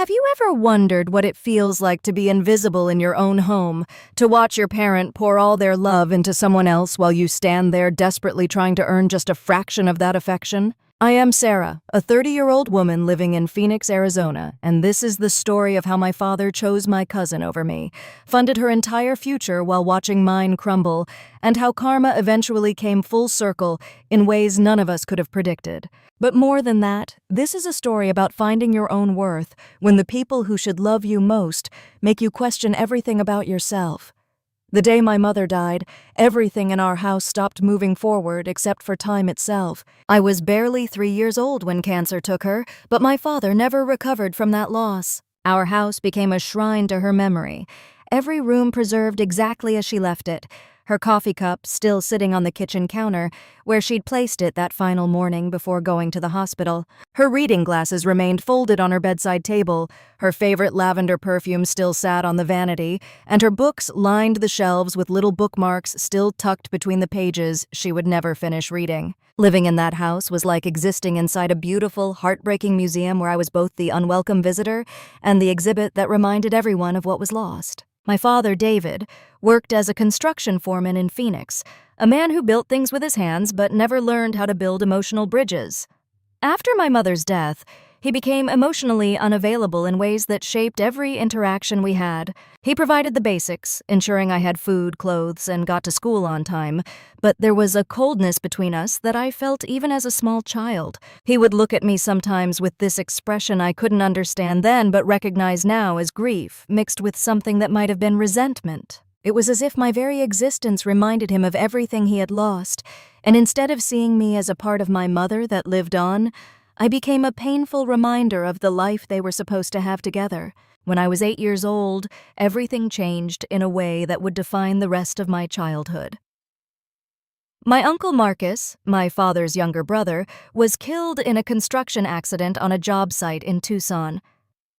Have you ever wondered what it feels like to be invisible in your own home, to watch your parent pour all their love into someone else while you stand there desperately trying to earn just a fraction of that affection? I am Sarah, a 30-year-old woman living in Phoenix, Arizona, and this is the story of how my father chose my cousin over me, funded her entire future while watching mine crumble, and how karma eventually came full circle in ways none of us could have predicted. But more than that, this is a story about finding your own worth when the people who should love you most make you question everything about yourself. The day my mother died, everything in our house stopped moving forward except for time itself. I was barely 3 years old when cancer took her, but my father never recovered from that loss. Our house became a shrine to her memory, every room preserved exactly as she left it, her coffee cup still sitting on the kitchen counter where she'd placed it that final morning before going to the hospital. Her reading glasses remained folded on her bedside table, her favorite lavender perfume still sat on the vanity, and her books lined the shelves with little bookmarks still tucked between the pages she would never finish reading. Living in that house was like existing inside a beautiful, heartbreaking museum where I was both the unwelcome visitor and the exhibit that reminded everyone of what was lost. My father, David, worked as a construction foreman in Phoenix, a man who built things with his hands but never learned how to build emotional bridges. After my mother's death, he became emotionally unavailable in ways that shaped every interaction we had. He provided the basics, ensuring I had food, clothes, and got to school on time, but there was a coldness between us that I felt even as a small child. He would look at me sometimes with this expression I couldn't understand then but recognize now as grief, mixed with something that might have been resentment. It was as if my very existence reminded him of everything he had lost, and instead of seeing me as a part of my mother that lived on, I became a painful reminder of the life they were supposed to have together. When I was 8 years old, everything changed in a way that would define the rest of my childhood. My uncle Marcus, my father's younger brother, was killed in a construction accident on a job site in Tucson.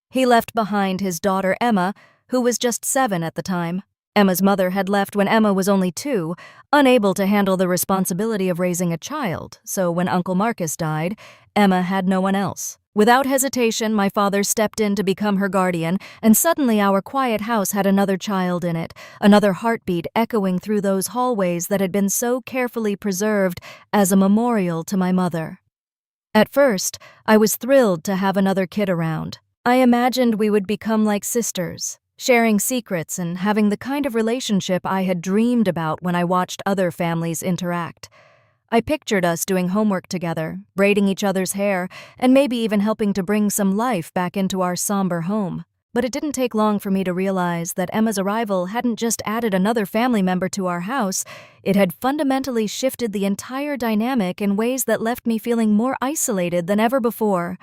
He left behind his daughter Emma, who was just 7 at the time. Emma's mother had left when Emma was only 2, unable to handle the responsibility of raising a child, so when Uncle Marcus died, Emma had no one else. Without hesitation, my father stepped in to become her guardian, and suddenly our quiet house had another child in it, another heartbeat echoing through those hallways that had been so carefully preserved as a memorial to my mother. At first, I was thrilled to have another kid around. I imagined we would become like sisters, sharing secrets and having the kind of relationship I had dreamed about when I watched other families interact. I pictured us doing homework together, braiding each other's hair, and maybe even helping to bring some life back into our somber home. But it didn't take long for me to realize that Emma's arrival hadn't just added another family member to our house, it had fundamentally shifted the entire dynamic in ways that left me feeling more isolated than ever before.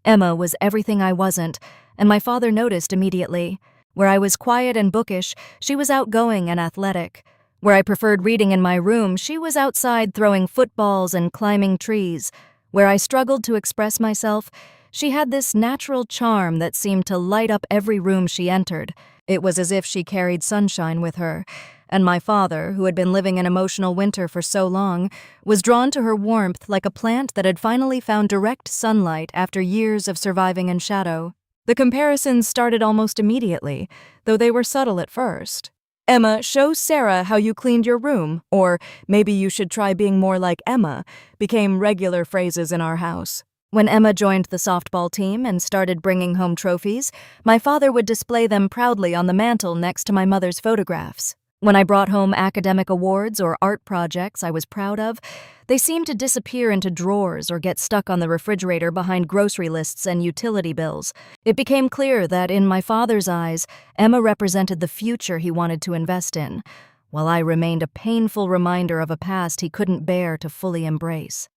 Emma was everything I wasn't, and my father noticed immediately. Where I was quiet and bookish, she was outgoing and athletic. Where I preferred reading in my room, she was outside throwing footballs and climbing trees. Where I struggled to express myself, she had this natural charm that seemed to light up every room she entered. It was as if she carried sunshine with her, and my father, who had been living an emotional winter for so long, was drawn to her warmth like a plant that had finally found direct sunlight after years of surviving in shadow. The comparisons started almost immediately, though they were subtle at first. "Emma, show Sarah how you cleaned your room," or "maybe you should try being more like Emma," became regular phrases in our house. When Emma joined the softball team and started bringing home trophies, my father would display them proudly on the mantel next to my mother's photographs. When I brought home academic awards or art projects I was proud of, they seemed to disappear into drawers or get stuck on the refrigerator behind grocery lists and utility bills. It became clear that, in my father's eyes, Emma represented the future he wanted to invest in, while I remained a painful reminder of a past he couldn't bear to fully embrace.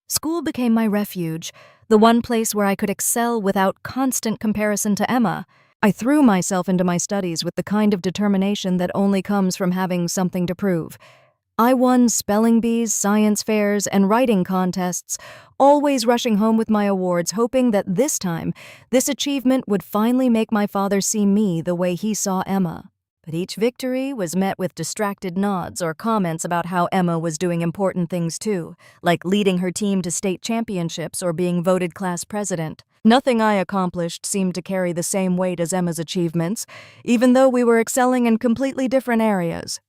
School became my refuge, the one place where I could excel without constant comparison to Emma. I threw myself into my studies with the kind of determination that only comes from having something to prove. I won spelling bees, science fairs, and writing contests, always rushing home with my awards, hoping that this time, this achievement would finally make my father see me the way he saw Emma. But each victory was met with distracted nods or comments about how Emma was doing important things too, like leading her team to state championships or being voted class president. Nothing I accomplished seemed to carry the same weight as Emma's achievements, even though we were excelling in completely different areas.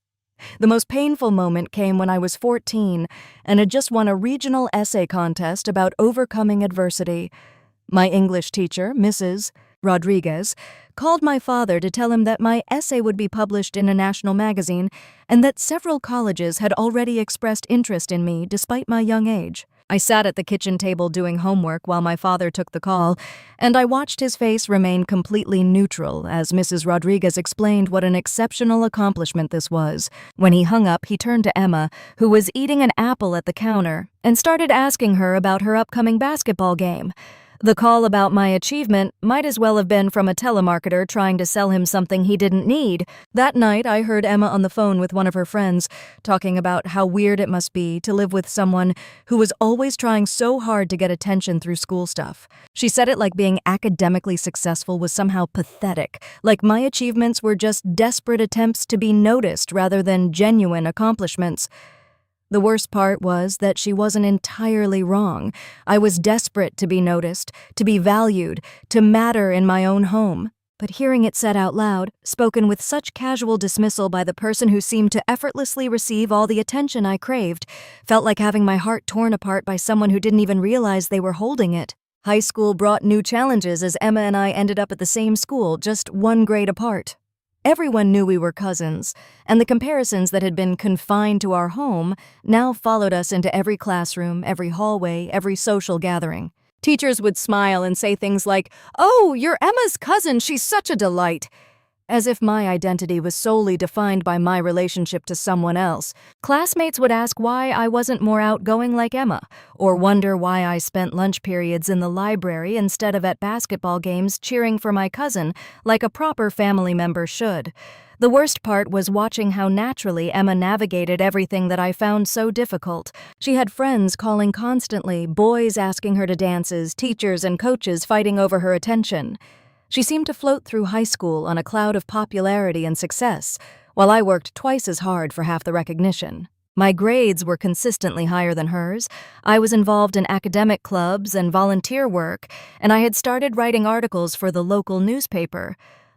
The most painful moment came when I was 14 and had just won a regional essay contest about overcoming adversity. My English teacher, Mrs. Rodriguez, called my father to tell him that my essay would be published in a national magazine and that several colleges had already expressed interest in me despite my young age. I sat at the kitchen table doing homework while my father took the call, and I watched his face remain completely neutral as Mrs. Rodriguez explained what an exceptional accomplishment this was. When he hung up, he turned to Emma, who was eating an apple at the counter, and started asking her about her upcoming basketball game. The call about my achievement might as well have been from a telemarketer trying to sell him something he didn't need. That night, I heard Emma on the phone with one of her friends, talking about how weird it must be to live with someone who was always trying so hard to get attention through school stuff. She said it like being academically successful was somehow pathetic, like my achievements were just desperate attempts to be noticed rather than genuine accomplishments. The worst part was that she wasn't entirely wrong. I was desperate to be noticed, to be valued, to matter in my own home. But hearing it said out loud, spoken with such casual dismissal by the person who seemed to effortlessly receive all the attention I craved, felt like having my heart torn apart by someone who didn't even realize they were holding it. High school brought new challenges as Emma and I ended up at the same school, just one grade apart. Everyone knew we were cousins, and the comparisons that had been confined to our home now followed us into every classroom, every hallway, every social gathering. Teachers would smile and say things like, "Oh, you're Emma's cousin, she's such a delight," as if my identity was solely defined by my relationship to someone else. Classmates would ask why I wasn't more outgoing like Emma, or wonder why I spent lunch periods in the library instead of at basketball games cheering for my cousin like a proper family member should. The worst part was watching how naturally Emma navigated everything that I found so difficult. She had friends calling constantly, boys asking her to dances, teachers and coaches fighting over her attention. She seemed to float through high school on a cloud of popularity and success, while I worked twice as hard for half the recognition. My grades were consistently higher than hers. I was involved in academic clubs and volunteer work, and I had started writing articles for the local newspaper.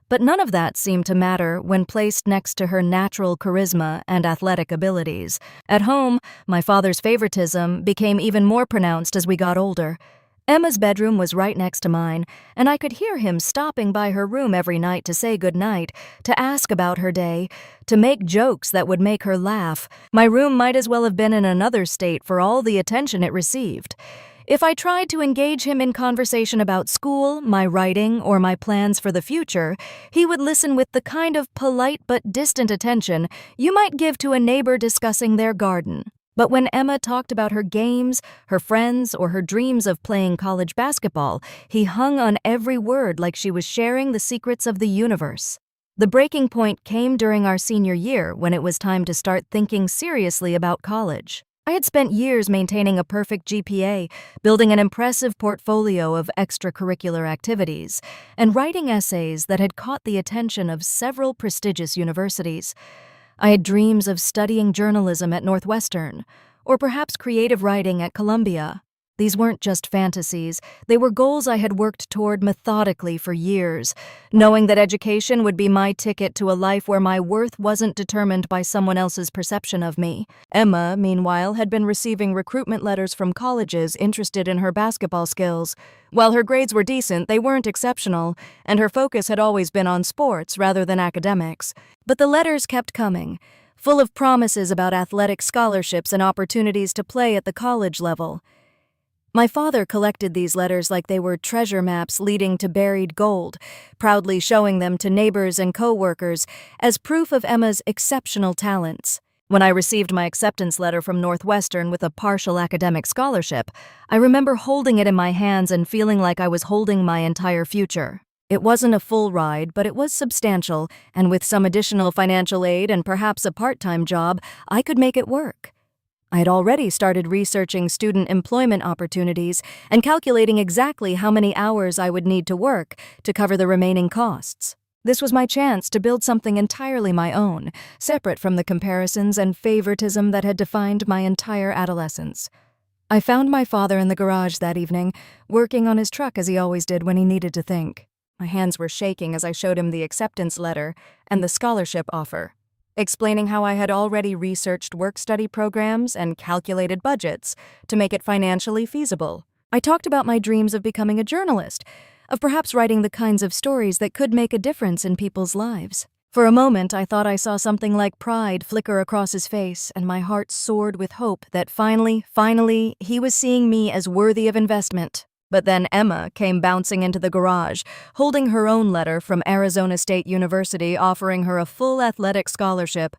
But none of that seemed to matter when placed next to her natural charisma and athletic abilities. At home, my father's favoritism became even more pronounced as we got older. Emma's bedroom was right next to mine, and I could hear him stopping by her room every night to say goodnight, to ask about her day, to make jokes that would make her laugh. My room might as well have been in another state for all the attention it received. If I tried to engage him in conversation about school, my writing, or my plans for the future, he would listen with the kind of polite but distant attention you might give to a neighbor discussing their garden. But when Emma talked about her games, her friends, or her dreams of playing college basketball, he hung on every word like she was sharing the secrets of the universe. The breaking point came during our senior year when it was time to start thinking seriously about college. I had spent years maintaining a perfect GPA, building an impressive portfolio of extracurricular activities, and writing essays that had caught the attention of several prestigious universities. I had dreams of studying journalism at Northwestern, or perhaps creative writing at Columbia. These weren't just fantasies, they were goals I had worked toward methodically for years, knowing that education would be my ticket to a life where my worth wasn't determined by someone else's perception of me. Emma, meanwhile, had been receiving recruitment letters from colleges interested in her basketball skills. While her grades were decent, they weren't exceptional, and her focus had always been on sports rather than academics. But the letters kept coming, full of promises about athletic scholarships and opportunities to play at the college level. My father collected these letters like they were treasure maps leading to buried gold, proudly showing them to neighbors and co-workers as proof of Emma's exceptional talents. When I received my acceptance letter from Northwestern with a partial academic scholarship, I remember holding it in my hands and feeling like I was holding my entire future. It wasn't a full ride, but it was substantial, and with some additional financial aid and perhaps a part-time job, I could make it work. I had already started researching student employment opportunities and calculating exactly how many hours I would need to work to cover the remaining costs. This was my chance to build something entirely my own, separate from the comparisons and favoritism that had defined my entire adolescence. I found my father in the garage that evening, working on his truck as he always did when he needed to think. My hands were shaking as I showed him the acceptance letter and the scholarship offer, explaining how I had already researched work-study programs and calculated budgets to make it financially feasible. I talked about my dreams of becoming a journalist, of perhaps writing the kinds of stories that could make a difference in people's lives. For a moment, I thought I saw something like pride flicker across his face, and my heart soared with hope that finally, he was seeing me as worthy of investment. But then Emma came bouncing into the garage, holding her own letter from Arizona State University offering her a full athletic scholarship.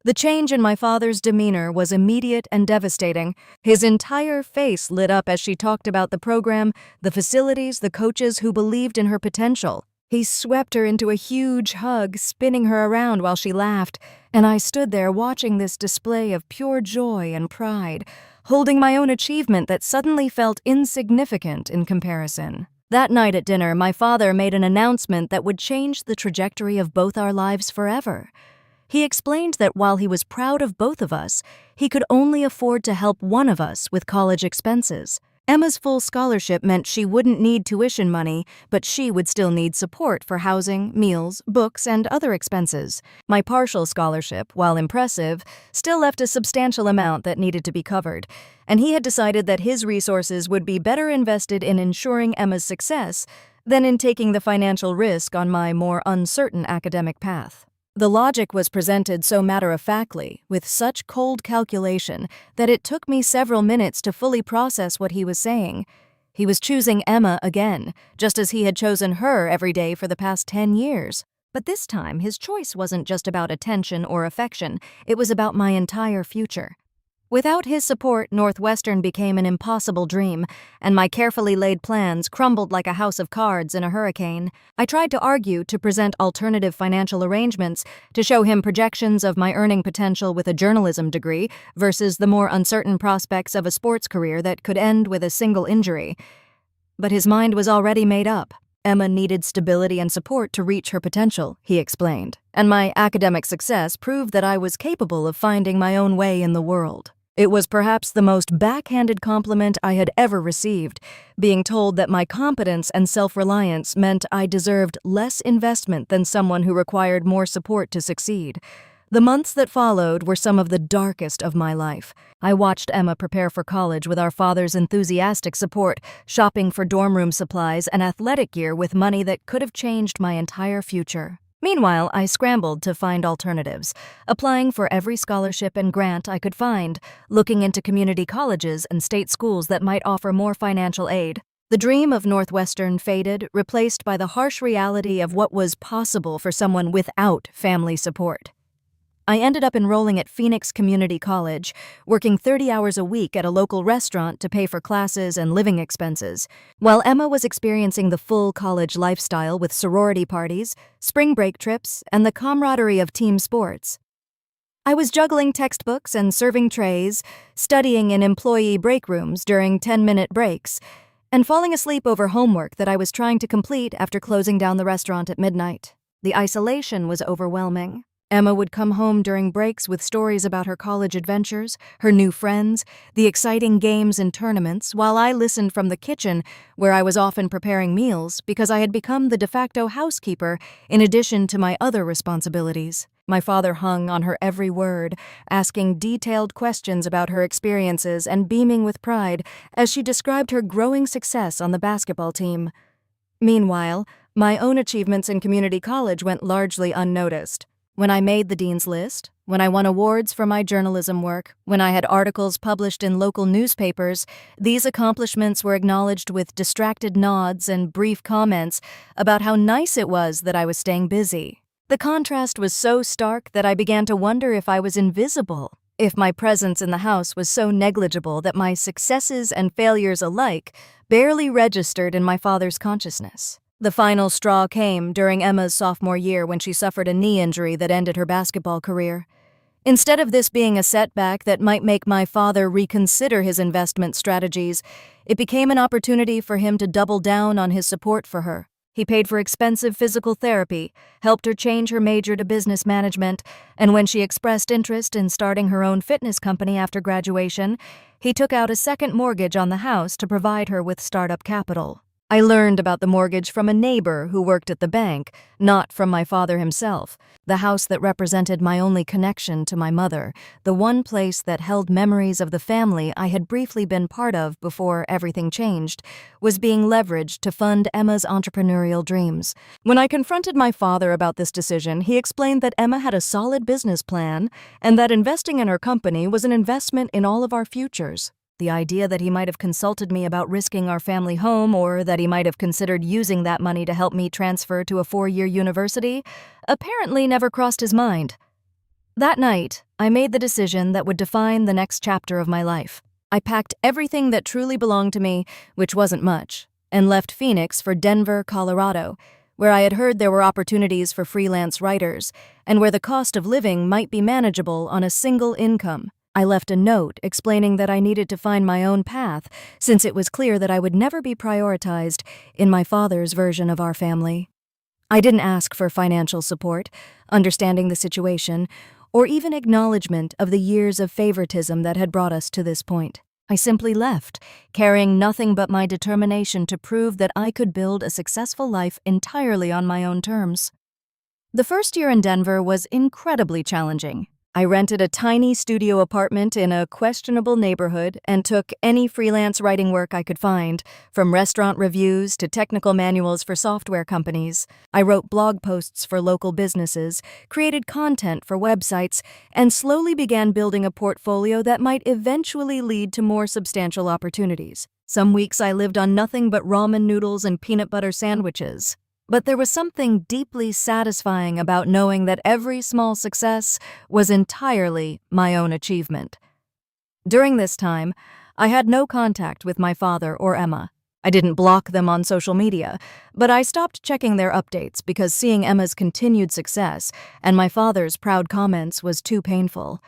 The change in my father's demeanor was immediate and devastating. His entire face lit up as she talked about the program, the facilities, the coaches who believed in her potential. He swept her into a huge hug, spinning her around while she laughed, and I stood there watching this display of pure joy and pride, holding my own achievement that suddenly felt insignificant in comparison. That night at dinner, my father made an announcement that would change the trajectory of both our lives forever. He explained that while he was proud of both of us, he could only afford to help one of us with college expenses. Emma's full scholarship meant she wouldn't need tuition money, but she would still need support for housing, meals, books, and other expenses. My partial scholarship, while impressive, still left a substantial amount that needed to be covered, and he had decided that his resources would be better invested in ensuring Emma's success than in taking the financial risk on my more uncertain academic path. The logic was presented so matter-of-factly, with such cold calculation, that it took me several minutes to fully process what he was saying. He was choosing Emma again, just as he had chosen her every day for the past 10 years. But this time, his choice wasn't just about attention or affection, it was about my entire future. Without his support, Northwestern became an impossible dream, and my carefully laid plans crumbled like a house of cards in a hurricane. I tried to argue, to present alternative financial arrangements, to show him projections of my earning potential with a journalism degree versus the more uncertain prospects of a sports career that could end with a single injury. But his mind was already made up. Emma needed stability and support to reach her potential, he explained, and my academic success proved that I was capable of finding my own way in the world. It was perhaps the most backhanded compliment I had ever received, being told that my competence and self-reliance meant I deserved less investment than someone who required more support to succeed. The months that followed were some of the darkest of my life. I watched Emma prepare for college with our father's enthusiastic support, shopping for dorm room supplies and athletic gear with money that could have changed my entire future. Meanwhile, I scrambled to find alternatives, applying for every scholarship and grant I could find, looking into community colleges and state schools that might offer more financial aid. The dream of Northwestern faded, replaced by the harsh reality of what was possible for someone without family support. I ended up enrolling at Phoenix Community College, working 30 hours a week at a local restaurant to pay for classes and living expenses, while Emma was experiencing the full college lifestyle with sorority parties, spring break trips, and the camaraderie of team sports. I was juggling textbooks and serving trays, studying in employee break rooms during 10-minute breaks, and falling asleep over homework that I was trying to complete after closing down the restaurant at midnight. The isolation was overwhelming. Emma would come home during breaks with stories about her college adventures, her new friends, the exciting games and tournaments, while I listened from the kitchen, where I was often preparing meals because I had become the de facto housekeeper in addition to my other responsibilities. My father hung on her every word, asking detailed questions about her experiences and beaming with pride as she described her growing success on the basketball team. Meanwhile, my own achievements in community college went largely unnoticed. When I made the dean's list, when I won awards for my journalism work, when I had articles published in local newspapers, these accomplishments were acknowledged with distracted nods and brief comments about how nice it was that I was staying busy. The contrast was so stark that I began to wonder if I was invisible, if my presence in the house was so negligible that my successes and failures alike barely registered in my father's consciousness. The final straw came during Emma's sophomore year when she suffered a knee injury that ended her basketball career. Instead of this being a setback that might make my father reconsider his investment strategies, it became an opportunity for him to double down on his support for her. He paid for expensive physical therapy, helped her change her major to business management, and when she expressed interest in starting her own fitness company after graduation, he took out a second mortgage on the house to provide her with startup capital. I learned about the mortgage from a neighbor who worked at the bank, not from my father himself. The house that represented my only connection to my mother, the one place that held memories of the family I had briefly been part of before everything changed, was being leveraged to fund Emma's entrepreneurial dreams. When I confronted my father about this decision, he explained that Emma had a solid business plan and that investing in her company was an investment in all of our futures. The idea that he might have consulted me about risking our family home or that he might have considered using that money to help me transfer to a 4-year university apparently never crossed his mind. That night, I made the decision that would define the next chapter of my life. I packed everything that truly belonged to me, which wasn't much, and left Phoenix for Denver, Colorado, where I had heard there were opportunities for freelance writers and where the cost of living might be manageable on a single income. I left a note explaining that I needed to find my own path since it was clear that I would never be prioritized in my father's version of our family. I didn't ask for financial support, understanding the situation, or even acknowledgement of the years of favoritism that had brought us to this point. I simply left, carrying nothing but my determination to prove that I could build a successful life entirely on my own terms. The first year in Denver was incredibly challenging. I rented a tiny studio apartment in a questionable neighborhood and took any freelance writing work I could find, from restaurant reviews to technical manuals for software companies. I wrote blog posts for local businesses, created content for websites, and slowly began building a portfolio that might eventually lead to more substantial opportunities. Some weeks I lived on nothing but ramen noodles and peanut butter sandwiches. But there was something deeply satisfying about knowing that every small success was entirely my own achievement. During this time, I had no contact with my father or Emma. I didn't block them on social media, but I stopped checking their updates because seeing Emma's continued success and my father's proud comments was too painful.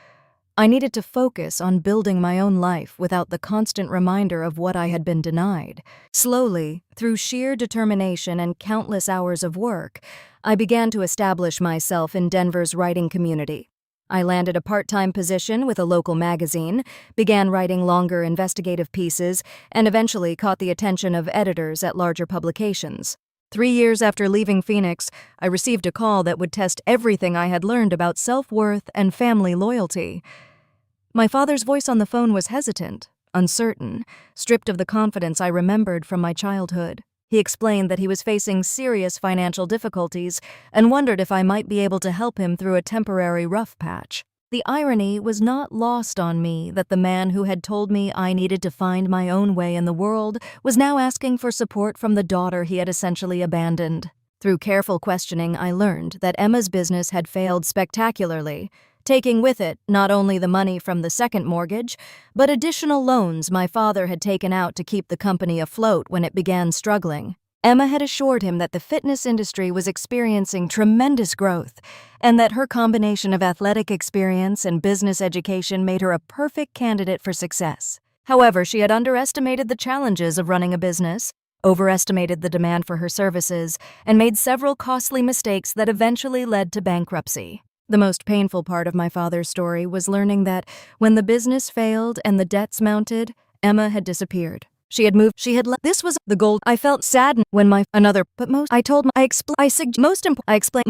I needed to focus on building my own life without the constant reminder of what I had been denied. Slowly, through sheer determination and countless hours of work, I began to establish myself in Denver's writing community. I landed a part-time position with a local magazine, began writing longer investigative pieces, and eventually caught the attention of editors at larger publications. 3 years after leaving Phoenix, I received a call that would test everything I had learned about self-worth and family loyalty. My father's voice on the phone was hesitant, uncertain, stripped of the confidence I remembered from my childhood. He explained that he was facing serious financial difficulties and wondered if I might be able to help him through a temporary rough patch. The irony was not lost on me that the man who had told me I needed to find my own way in the world was now asking for support from the daughter he had essentially abandoned. Through careful questioning, I learned that Emma's business had failed spectacularly, taking with it not only the money from the second mortgage, but additional loans my father had taken out to keep the company afloat when it began struggling. Emma had assured him that the fitness industry was experiencing tremendous growth, and that her combination of athletic experience and business education made her a perfect candidate for success. However, she had underestimated the challenges of running a business, overestimated the demand for her services, and made several costly mistakes that eventually led to bankruptcy. The most painful part of my father's story was learning that when the business failed and the debts mounted, Emma had disappeared. She had moved. She had left. This was the goal. I felt saddened when my my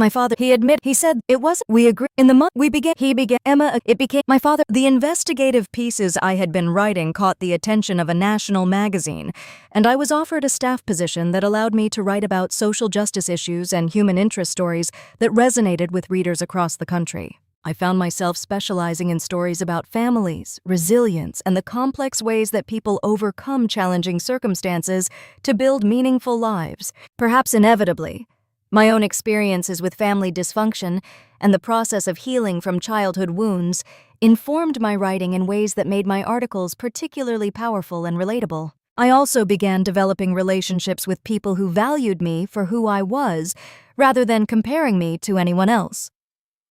father. He said it wasn't. We agreed. In the month we began. He began. Emma. It became my father. The investigative pieces I had been writing caught the attention of a national magazine, and I was offered a staff position that allowed me to write about social justice issues and human interest stories that resonated with readers across the country. I found myself specializing in stories about families, resilience, and the complex ways that people overcome challenging circumstances to build meaningful lives. Perhaps inevitably, my own experiences with family dysfunction and the process of healing from childhood wounds informed my writing in ways that made my articles particularly powerful and relatable. I also began developing relationships with people who valued me for who I was, rather than comparing me to anyone else.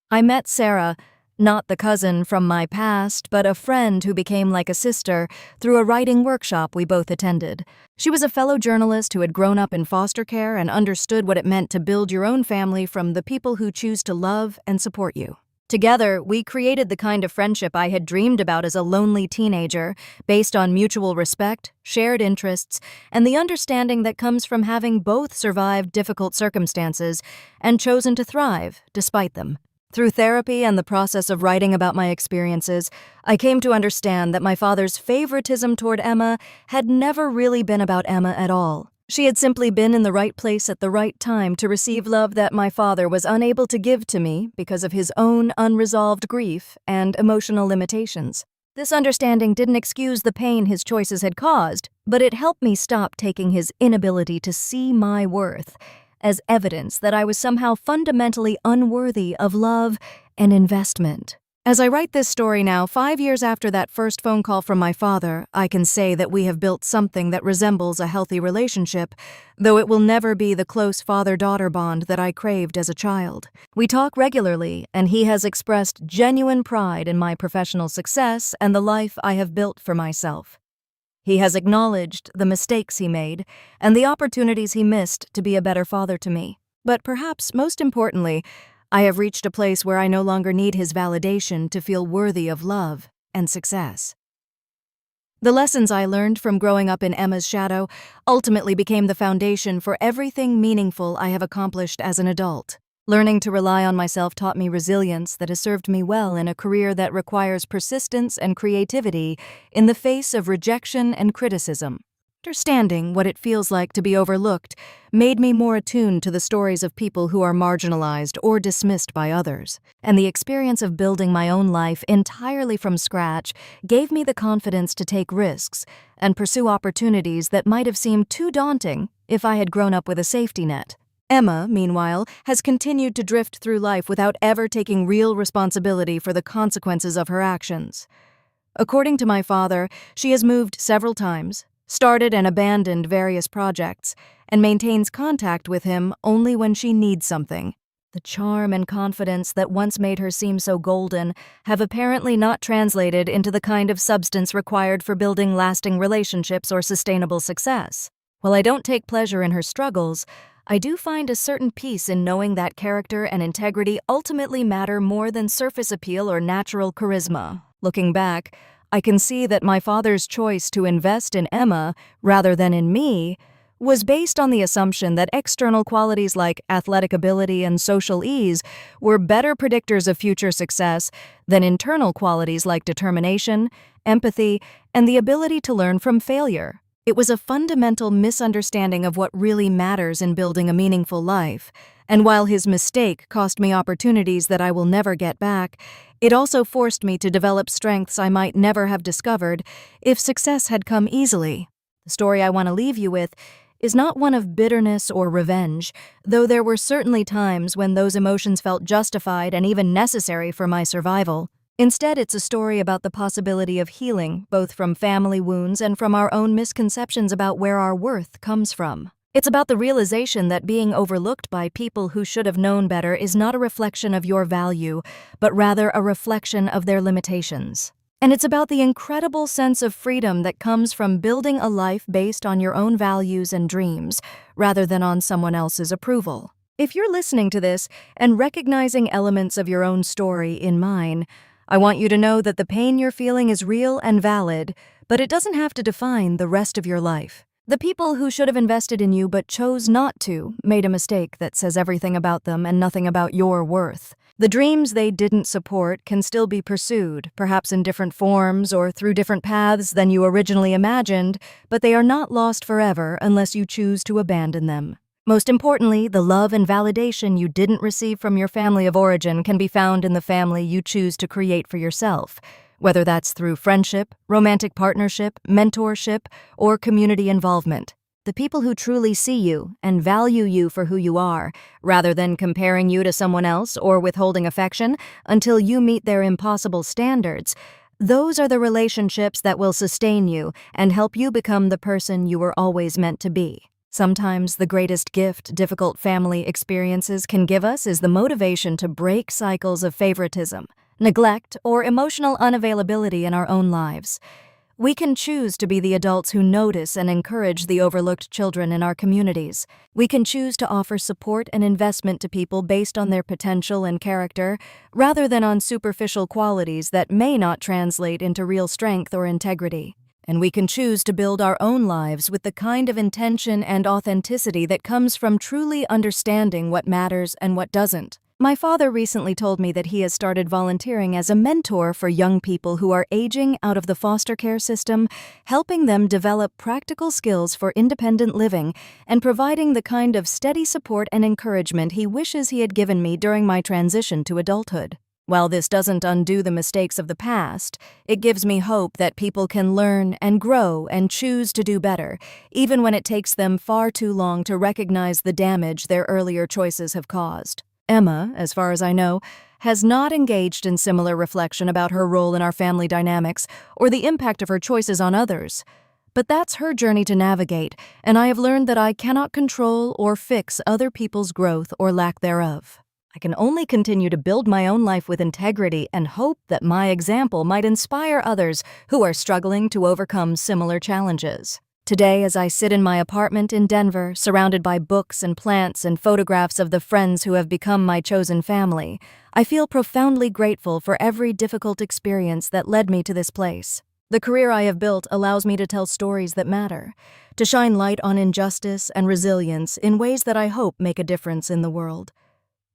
I met Sarah, Not the cousin from my past, but a friend who became like a sister through a writing workshop we both attended. She was a fellow journalist who had grown up in foster care and understood what it meant to build your own family from the people who choose to love and support you. Together, we created the kind of friendship I had dreamed about as a lonely teenager, based on mutual respect, shared interests, and the understanding that comes from having both survived difficult circumstances and chosen to thrive despite them. Through therapy and the process of writing about my experiences, I came to understand that my father's favoritism toward Emma had never really been about Emma at all. She had simply been in the right place at the right time to receive love that my father was unable to give to me because of his own unresolved grief and emotional limitations. This understanding didn't excuse the pain his choices had caused, but it helped me stop taking his inability to see my worth as evidence that I was somehow fundamentally unworthy of love and investment. As I write this story now, 5 years after that first phone call from my father, I can say that we have built something that resembles a healthy relationship, though it will never be the close father-daughter bond that I craved as a child. We talk regularly, and he has expressed genuine pride in my professional success and the life I have built for myself. He has acknowledged the mistakes he made and the opportunities he missed to be a better father to me. But perhaps most importantly, I have reached a place where I no longer need his validation to feel worthy of love and success. The lessons I learned from growing up in Emma's shadow ultimately became the foundation for everything meaningful I have accomplished as an adult. Learning to rely on myself taught me resilience that has served me well in a career that requires persistence and creativity in the face of rejection and criticism. Understanding what it feels like to be overlooked made me more attuned to the stories of people who are marginalized or dismissed by others, and the experience of building my own life entirely from scratch gave me the confidence to take risks and pursue opportunities that might have seemed too daunting if I had grown up with a safety net. Emma, meanwhile, has continued to drift through life without ever taking real responsibility for the consequences of her actions. According to my father, she has moved several times, started and abandoned various projects, and maintains contact with him only when she needs something. The charm and confidence that once made her seem so golden have apparently not translated into the kind of substance required for building lasting relationships or sustainable success. While I don't take pleasure in her struggles, I do find a certain peace in knowing that character and integrity ultimately matter more than surface appeal or natural charisma. Looking back, I can see that my father's choice to invest in Emma rather than in me was based on the assumption that external qualities like athletic ability and social ease were better predictors of future success than internal qualities like determination, empathy, and the ability to learn from failure. It was a fundamental misunderstanding of what really matters in building a meaningful life, and while his mistake cost me opportunities that I will never get back, it also forced me to develop strengths I might never have discovered if success had come easily. The story I want to leave you with is not one of bitterness or revenge, though there were certainly times when those emotions felt justified and even necessary for my survival. Instead, it's a story about the possibility of healing, both from family wounds and from our own misconceptions about where our worth comes from. It's about the realization that being overlooked by people who should have known better is not a reflection of your value, but rather a reflection of their limitations. And it's about the incredible sense of freedom that comes from building a life based on your own values and dreams, rather than on someone else's approval. If you're listening to this and recognizing elements of your own story in mine, I want you to know that the pain you're feeling is real and valid, but it doesn't have to define the rest of your life. The people who should have invested in you but chose not to made a mistake that says everything about them and nothing about your worth. The dreams they didn't support can still be pursued, perhaps in different forms or through different paths than you originally imagined, but they are not lost forever unless you choose to abandon them. Most importantly, the love and validation you didn't receive from your family of origin can be found in the family you choose to create for yourself, whether that's through friendship, romantic partnership, mentorship, or community involvement. The people who truly see you and value you for who you are, rather than comparing you to someone else or withholding affection until you meet their impossible standards, those are the relationships that will sustain you and help you become the person you were always meant to be. Sometimes the greatest gift difficult family experiences can give us is the motivation to break cycles of favoritism neglect, or emotional unavailability in our own lives. We can choose to be the adults who notice and encourage the overlooked children in our communities. We can choose to offer support and investment to people based on their potential and character, rather than on superficial qualities that may not translate into real strength or integrity. And we can choose to build our own lives with the kind of intention and authenticity that comes from truly understanding what matters and what doesn't. My father recently told me that he has started volunteering as a mentor for young people who are aging out of the foster care system, helping them develop practical skills for independent living and providing the kind of steady support and encouragement he wishes he had given me during my transition to adulthood. While this doesn't undo the mistakes of the past, it gives me hope that people can learn and grow and choose to do better, even when it takes them far too long to recognize the damage their earlier choices have caused. Emma, as far as I know, has not engaged in similar reflection about her role in our family dynamics or the impact of her choices on others. But that's her journey to navigate, and I have learned that I cannot control or fix other people's growth or lack thereof. I can only continue to build my own life with integrity and hope that my example might inspire others who are struggling to overcome similar challenges. Today, as I sit in my apartment in Denver, surrounded by books and plants and photographs of the friends who have become my chosen family, I feel profoundly grateful for every difficult experience that led me to this place. The career I have built allows me to tell stories that matter, to shine light on injustice and resilience in ways that I hope make a difference in the world.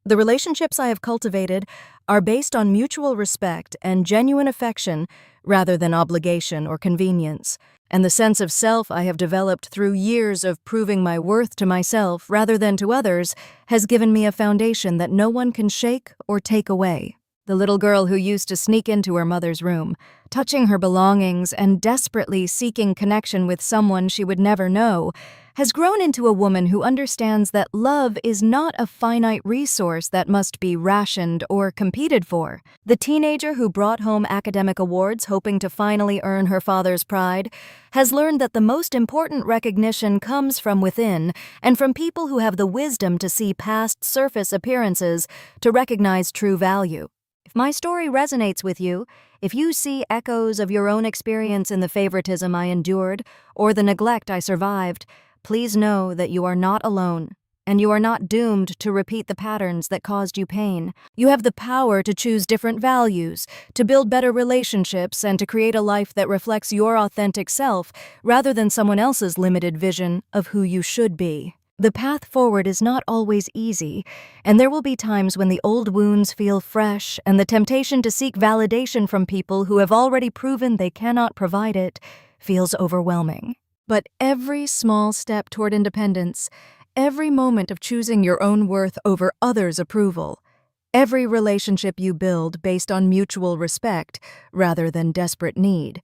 The relationships I have cultivated are based on mutual respect and genuine affection rather than obligation or convenience, and the sense of self I have developed through years of proving my worth to myself rather than to others has given me a foundation that no one can shake or take away. The little girl who used to sneak into her mother's room, touching her belongings and desperately seeking connection with someone she would never know, has grown into a woman who understands that love is not a finite resource that must be rationed or competed for. The teenager who brought home academic awards hoping to finally earn her father's pride has learned that the most important recognition comes from within and from people who have the wisdom to see past surface appearances to recognize true value. If my story resonates with you, if you see echoes of your own experience in the favoritism I endured or the neglect I survived, please know that you are not alone, and you are not doomed to repeat the patterns that caused you pain. You have the power to choose different values, to build better relationships, and to create a life that reflects your authentic self rather than someone else's limited vision of who you should be. The path forward is not always easy, and there will be times when the old wounds feel fresh and the temptation to seek validation from people who have already proven they cannot provide it feels overwhelming. But every small step toward independence, every moment of choosing your own worth over others' approval, every relationship you build based on mutual respect rather than desperate need,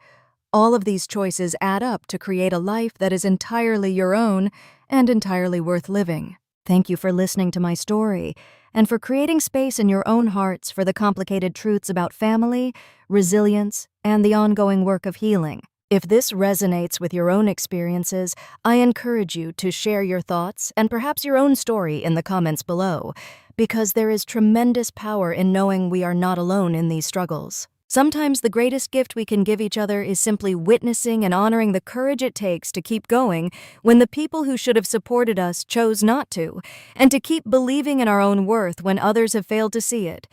all of these choices add up to create a life that is entirely your own and entirely worth living. Thank you for listening to my story and for creating space in your own hearts for the complicated truths about family, resilience, and the ongoing work of healing. If this resonates with your own experiences, I encourage you to share your thoughts and perhaps your own story in the comments below, because there is tremendous power in knowing we are not alone in these struggles. Sometimes the greatest gift we can give each other is simply witnessing and honoring the courage it takes to keep going when the people who should have supported us chose not to, and to keep believing in our own worth when others have failed to see it.